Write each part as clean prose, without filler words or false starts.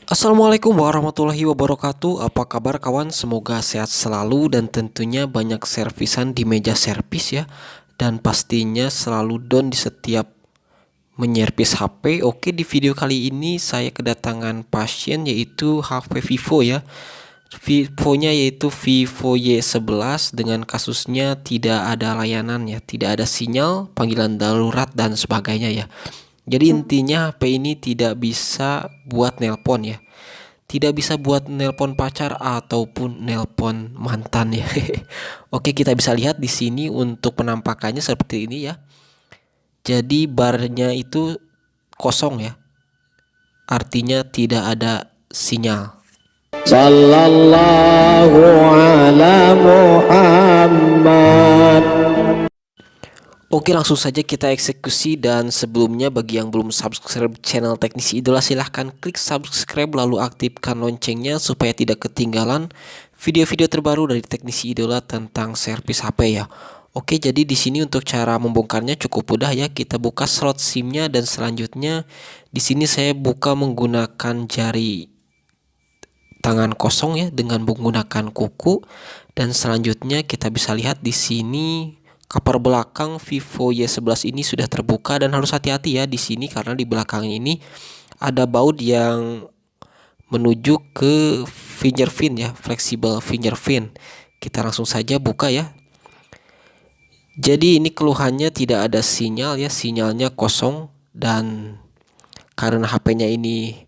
Assalamualaikum warahmatullahi wabarakatuh. Apa kabar kawan? Semoga sehat selalu dan tentunya banyak servisan di meja servis ya. Dan pastinya selalu down di setiap menyervis HP. Oke, di video kali ini saya kedatangan pasien yaitu HP Vivo ya. Vivo-nya yaitu Vivo Y11 dengan kasusnya tidak ada layanan ya, tidak ada sinyal, panggilan darurat dan sebagainya ya. Jadi intinya HP ini tidak bisa buat nelpon ya. Tidak bisa buat nelpon pacar ataupun nelpon mantan ya. Oke, kita bisa lihat di sini untuk penampakannya seperti ini ya. Jadi barnya itu kosong ya. Artinya tidak ada sinyal. Sallallahu ala Muhammad. Oke, langsung saja kita eksekusi. Dan sebelumnya bagi yang belum subscribe channel Teknisi Idola, silahkan klik subscribe lalu aktifkan loncengnya supaya tidak ketinggalan video-video terbaru dari Teknisi Idola tentang servis HP ya. Oke, jadi di sini untuk cara membongkarnya cukup mudah ya. Kita buka slot SIM-nya dan selanjutnya di sini saya buka menggunakan jari tangan kosong ya dengan menggunakan kuku. Dan selanjutnya kita bisa lihat di sini cover belakang Vivo Y11 ini sudah terbuka dan harus hati-hati ya di sini karena di belakang ini ada baut yang menuju ke fingerprint ya, flexible fingerprint. Kita langsung saja buka ya. Jadi ini keluhannya tidak ada sinyal ya, sinyalnya kosong dan karena HP-nya ini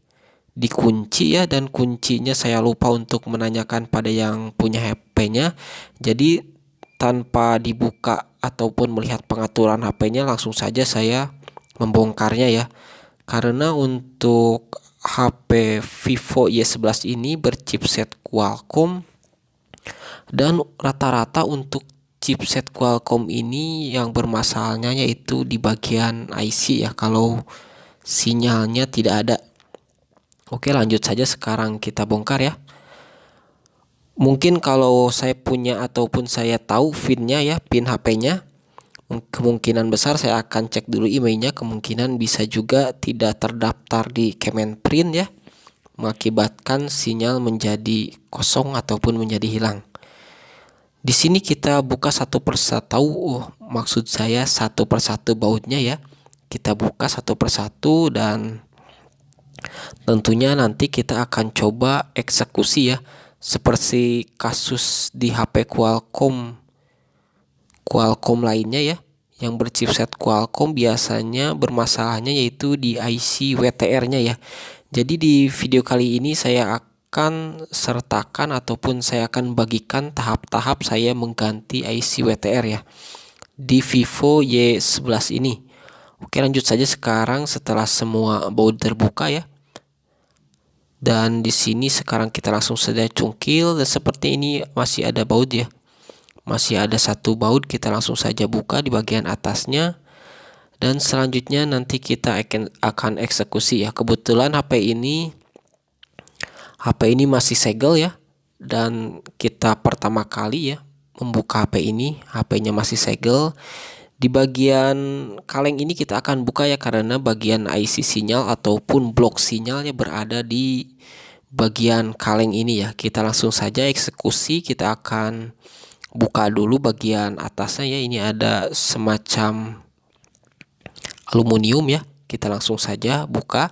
dikunci ya, dan kuncinya saya lupa untuk menanyakan pada yang punya HP-nya. Jadi tanpa dibuka ataupun melihat pengaturan HP-nya langsung saja saya membongkarnya ya. Karena untuk HP Vivo Y11 ini berchipset Qualcomm dan rata-rata untuk chipset Qualcomm ini yang bermasalahnya yaitu di bagian IC ya, kalau sinyalnya tidak ada. Oke, lanjut saja sekarang kita bongkar ya. Mungkin kalau saya punya ataupun saya tahu PIN-nya ya, PIN HP-nya, kemungkinan besar saya akan cek dulu emailnya. Kemungkinan bisa juga tidak terdaftar di Kemenprint ya, mengakibatkan sinyal menjadi kosong ataupun menjadi hilang. Di sini kita buka satu persatu. Maksud saya satu persatu bautnya ya. Kita buka satu persatu dan tentunya nanti kita akan coba eksekusi ya. Seperti kasus di HP Qualcomm lainnya ya, yang berchipset Qualcomm biasanya bermasalahnya yaitu di IC WTR-nya ya. Jadi di video kali ini saya akan sertakan ataupun saya akan bagikan tahap-tahap saya mengganti IC WTR ya di Vivo Y11 ini. Oke, lanjut saja sekarang setelah semua baut terbuka ya. Dan di sini sekarang kita langsung saja cungkil dan seperti ini masih ada baut ya. Masih ada satu baut, kita langsung saja buka di bagian atasnya. Dan selanjutnya nanti kita akan eksekusi ya. Kebetulan HP ini masih segel ya. Dan kita pertama kali ya membuka HP ini, HP-nya masih segel. Di bagian kaleng ini kita akan buka ya, karena bagian IC sinyal ataupun blok sinyalnya berada di bagian kaleng ini ya. Kita langsung saja eksekusi. Kita akan buka dulu bagian atasnya ya. Ini ada semacam aluminium ya. Kita langsung saja buka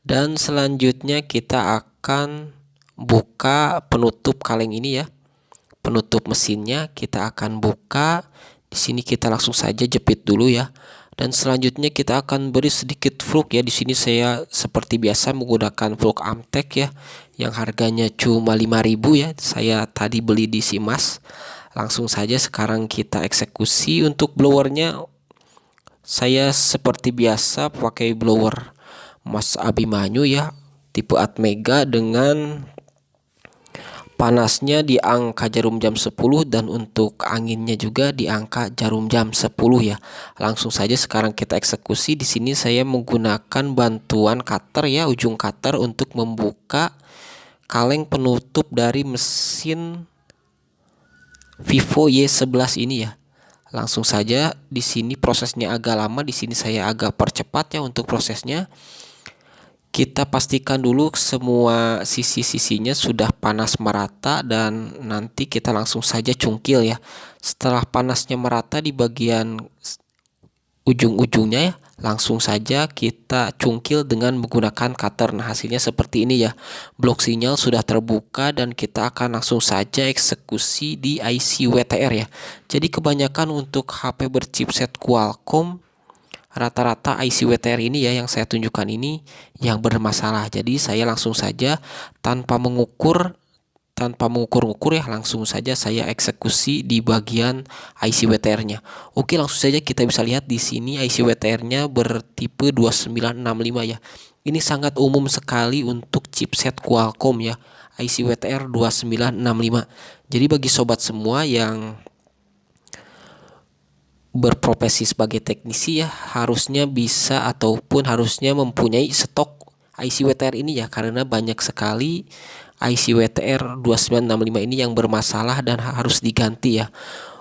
dan selanjutnya kita akan buka penutup kaleng ini ya. Penutup mesinnya kita akan buka. Di sini kita langsung saja jepit dulu ya. Dan selanjutnya kita akan beri sedikit fluk ya. Di sini saya seperti biasa menggunakan fluk Amtek ya, yang harganya cuma 5.000 ya. Saya tadi beli di Simas. Langsung saja sekarang kita eksekusi. Untuk blowernya saya seperti biasa pakai blower Mas Abimanyu ya, tipe Atmega dengan panasnya di angka jarum jam 10 dan untuk anginnya juga di angka jarum jam 10 ya. Langsung saja sekarang kita eksekusi. Di sini saya menggunakan bantuan cutter ya, ujung cutter untuk membuka kaleng penutup dari mesin Vivo Y11 ini ya. Langsung saja di sini prosesnya agak lama, di sini saya agak percepat ya untuk prosesnya. Kita pastikan dulu semua sisi-sisinya sudah panas merata dan nanti kita langsung saja cungkil ya. Setelah panasnya merata di bagian ujung-ujungnya ya, langsung saja kita cungkil dengan menggunakan cutter. Nah, hasilnya seperti ini ya. Blok sinyal sudah terbuka dan kita akan langsung saja eksekusi di IC WTR ya. Jadi kebanyakan untuk HP berchipset Qualcomm, rata-rata IC WTR ini ya yang saya tunjukkan ini yang bermasalah. Jadi saya langsung saja tanpa mengukur ya, langsung saja saya eksekusi di bagian IC WTR-nya. Oke, langsung saja kita bisa lihat di sini IC WTR-nya bertipe 2965 ya. Ini sangat umum sekali untuk chipset Qualcomm ya, IC WTR 2965. Jadi bagi sobat semua yang berprofesi sebagai teknisi ya, harusnya bisa ataupun harusnya mempunyai stok IC WTR ini ya, karena banyak sekali IC WTR 2965 ini yang bermasalah dan harus diganti ya.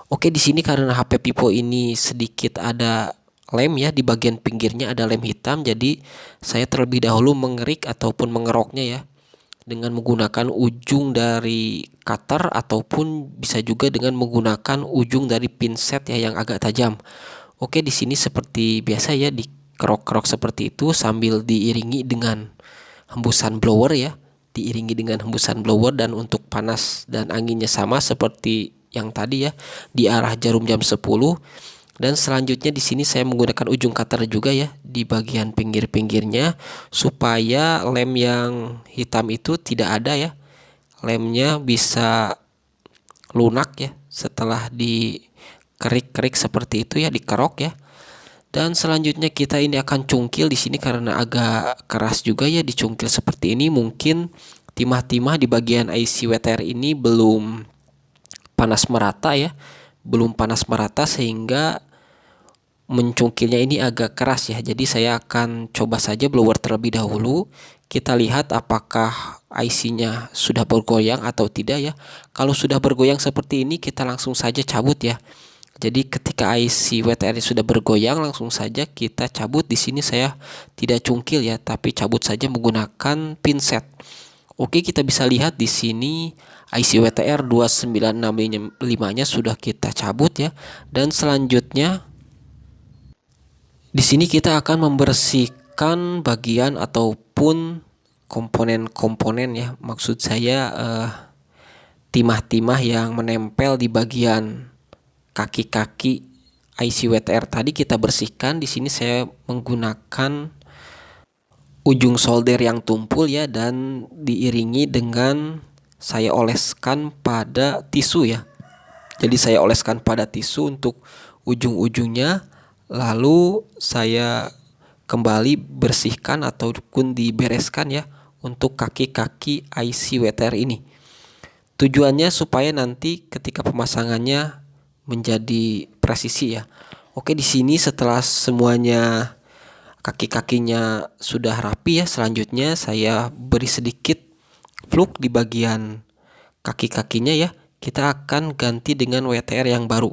Oke, di sini karena HP Vivo ini sedikit ada lem ya, di bagian pinggirnya ada lem hitam, jadi saya terlebih dahulu mengerik ataupun mengeroknya ya dengan menggunakan ujung dari cutter ataupun bisa juga dengan menggunakan ujung dari pinset ya yang agak tajam. Oke, di sini seperti biasa ya, dikerok-kerok seperti itu sambil diiringi dengan hembusan blower ya. Diiringi dengan hembusan blower, dan untuk panas dan anginnya sama seperti yang tadi ya, di arah jarum jam 10. Dan selanjutnya di sini saya menggunakan ujung cutter juga ya di bagian pinggir-pinggirnya supaya lem yang hitam itu tidak ada ya. Lemnya bisa lunak ya setelah dikerik-kerik seperti itu ya, dikerok ya. Dan selanjutnya kita ini akan cungkil di sini karena agak keras juga ya dicungkil seperti ini. Mungkin timah-timah di bagian IC WTR ini belum panas merata ya, belum panas merata sehingga mencungkilnya ini agak keras ya. Jadi saya akan coba saja blower terlebih dahulu. Kita lihat apakah IC-nya sudah bergoyang atau tidak ya. Kalau sudah bergoyang seperti ini kita langsung saja cabut ya. Jadi ketika IC WTR sudah bergoyang langsung saja kita cabut. Di sini saya tidak cungkil ya, tapi cabut saja menggunakan pinset. Oke, kita bisa lihat di sini IC WTR 2965-nya sudah kita cabut ya. Dan selanjutnya di sini kita akan membersihkan bagian ataupun komponen-komponen ya. Maksud saya timah-timah yang menempel di bagian kaki-kaki IC WTR tadi kita bersihkan. Di sini saya menggunakan ujung solder yang tumpul ya, dan diiringi dengan saya oleskan pada tisu ya. Jadi saya oleskan pada tisu untuk ujung-ujungnya, lalu saya kembali bersihkan ataupun dibereskan ya untuk kaki-kaki IC WTR ini. Tujuannya supaya nanti ketika pemasangannya menjadi presisi ya. Oke, di sini setelah semuanya kaki-kakinya sudah rapi ya, selanjutnya saya beri sedikit fluk di bagian kaki-kakinya ya. Kita akan ganti dengan WTR yang baru.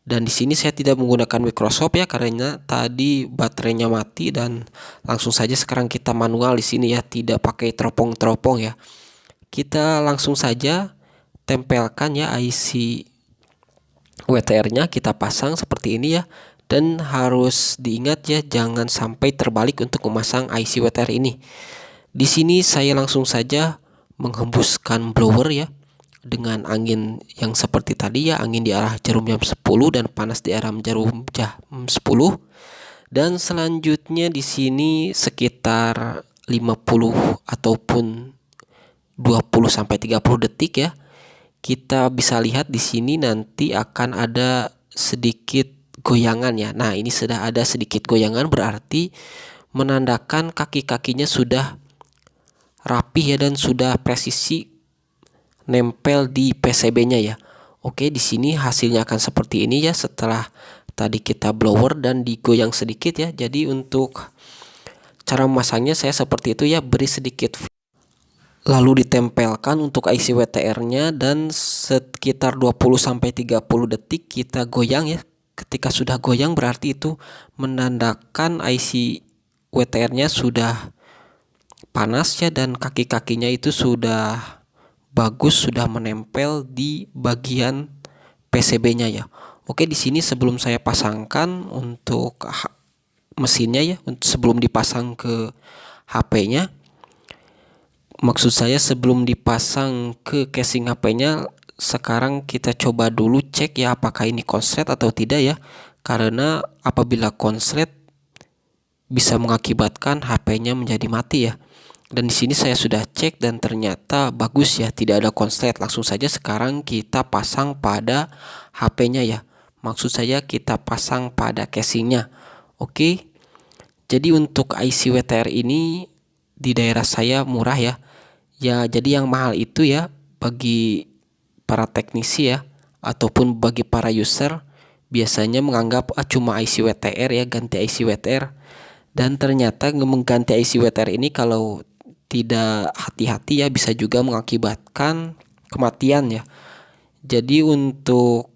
Dan di sini saya tidak menggunakan Microsoft ya karena tadi baterainya mati, dan langsung saja sekarang kita manual di sini ya, tidak pakai teropong-teropong ya. Kita langsung saja tempelkan ya IC WTR-nya, kita pasang seperti ini ya. Dan harus diingat ya, jangan sampai terbalik untuk memasang IC WTR ini. Di sini saya langsung saja menghembuskan blower ya dengan angin yang seperti tadi ya, angin di arah jarum jam 10 dan panas di arah jarum jam 10. Dan selanjutnya di sini sekitar 50 ataupun 20 sampai 30 detik ya. Kita bisa lihat di sini nanti akan ada sedikit goyangan ya. Nah, ini sudah ada sedikit goyangan, berarti menandakan kaki-kakinya sudah rapi ya dan sudah presisi nempel di PCB-nya ya. Oke, di sini hasilnya akan seperti ini ya setelah tadi kita blower dan digoyang sedikit ya. Jadi untuk cara memasangnya saya seperti itu ya, beri sedikit lalu ditempelkan untuk IC WTR-nya dan sekitar 20 sampai 30 detik kita goyang ya. Ketika sudah goyang berarti itu menandakan IC WTR-nya sudah panas ya, dan kaki-kakinya itu sudah bagus, sudah menempel di bagian PCB-nya ya. Oke, di sini sebelum saya pasangkan untuk mesinnya ya, sebelum dipasang ke HP-nya, maksud saya sebelum dipasang ke casing HP-nya, sekarang kita coba dulu cek ya apakah ini konslet atau tidak ya. Karena apabila konslet bisa mengakibatkan HP-nya menjadi mati ya. Dan di sini saya sudah cek dan ternyata bagus ya, tidak ada konslet. Langsung saja sekarang kita pasang pada HP-nya ya. Maksud saya kita pasang pada casingnya. Oke. Jadi untuk IC WTR ini di daerah saya murah ya. Ya, jadi yang mahal itu ya bagi para teknisi ya ataupun bagi para user biasanya menganggap cuma IC WTR ya, ganti IC WTR. Dan ternyata mengganti IC WTR ini kalau tidak hati-hati ya bisa juga mengakibatkan kematian ya. Jadi untuk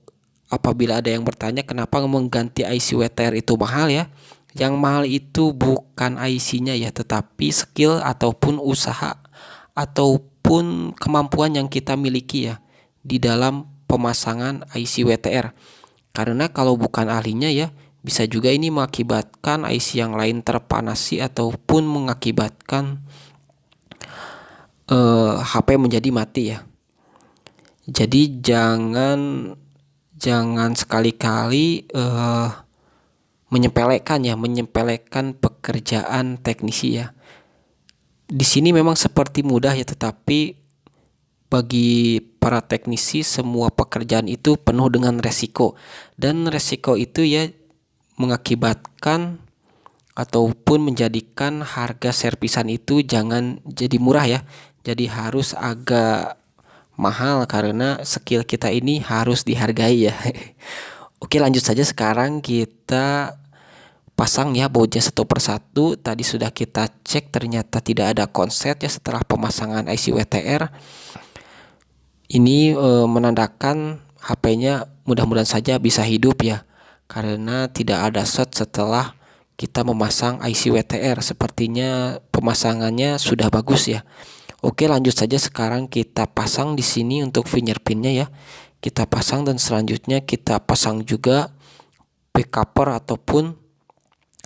apabila ada yang bertanya kenapa mengganti IC WTR itu mahal ya, yang mahal itu bukan IC-nya ya, tetapi skill ataupun usaha ataupun kemampuan yang kita miliki ya di dalam pemasangan IC WTR. Karena kalau bukan ahlinya ya, bisa juga ini mengakibatkan IC yang lain terpanasi ataupun mengakibatkan HP menjadi mati ya. Jadi jangan sekali-kali menyepelekan pekerjaan teknisi ya. Di sini memang seperti mudah ya, tetapi bagi para teknisi semua pekerjaan itu penuh dengan resiko, dan resiko itu ya mengakibatkan ataupun menjadikan harga servisan itu jangan jadi murah ya, jadi harus agak mahal karena skill kita ini harus dihargai ya. Oke, lanjut saja sekarang kita pasang ya bautnya satu persatu. Tadi sudah kita cek ternyata tidak ada konslet ya setelah pemasangan IC WTR. Ini menandakan HP-nya mudah-mudahan saja bisa hidup ya, karena tidak ada short setelah kita memasang IC WTR. Sepertinya pemasangannya sudah bagus ya. Oke, lanjut saja sekarang kita pasang di sini untuk fingerpinnya ya. Kita pasang dan selanjutnya kita pasang juga back cover ataupun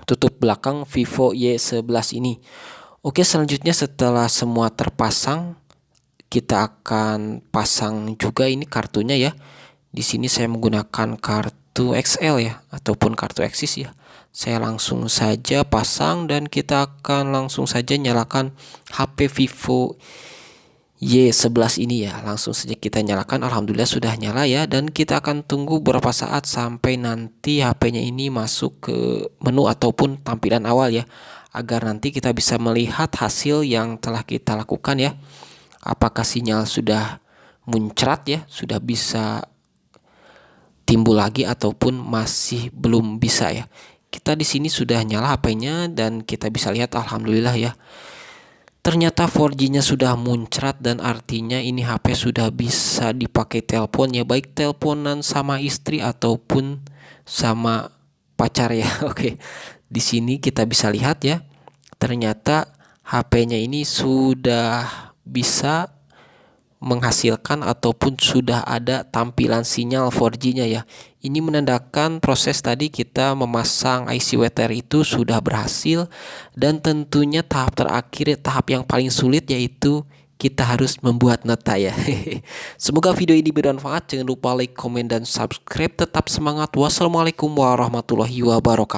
tutup belakang Vivo Y11 ini. Oke, selanjutnya setelah semua terpasang, kita akan pasang juga ini kartunya ya. Di sini saya menggunakan kartu XL ya ataupun kartu Axis ya. Saya langsung saja pasang dan kita akan langsung saja nyalakan HP Vivo Y11 ini ya. Langsung saja kita nyalakan, alhamdulillah sudah nyala ya, dan kita akan tunggu beberapa saat sampai nanti HP-nya ini masuk ke menu ataupun tampilan awal ya, agar nanti kita bisa melihat hasil yang telah kita lakukan ya. Apakah sinyal sudah muncrat ya, sudah bisa timbul lagi ataupun masih belum bisa ya. Kita di sini sudah nyala HP-nya dan kita bisa lihat alhamdulillah ya. Ternyata 4G-nya sudah muncrat dan artinya ini HP sudah bisa dipakai telepon ya, baik teleponan sama istri ataupun sama pacar ya. Oke. Di sini kita bisa lihat ya. Ternyata HP-nya ini sudah bisa menghasilkan ataupun sudah ada tampilan sinyal 4G-nya ya. Ini menandakan proses tadi kita memasang IC WTR itu sudah berhasil, dan tentunya tahap terakhir, tahap yang paling sulit yaitu kita harus membuat nota ya. Semoga video ini bermanfaat. Jangan lupa like, komen, dan subscribe. Tetap semangat. Wassalamualaikum warahmatullahi wabarakatuh.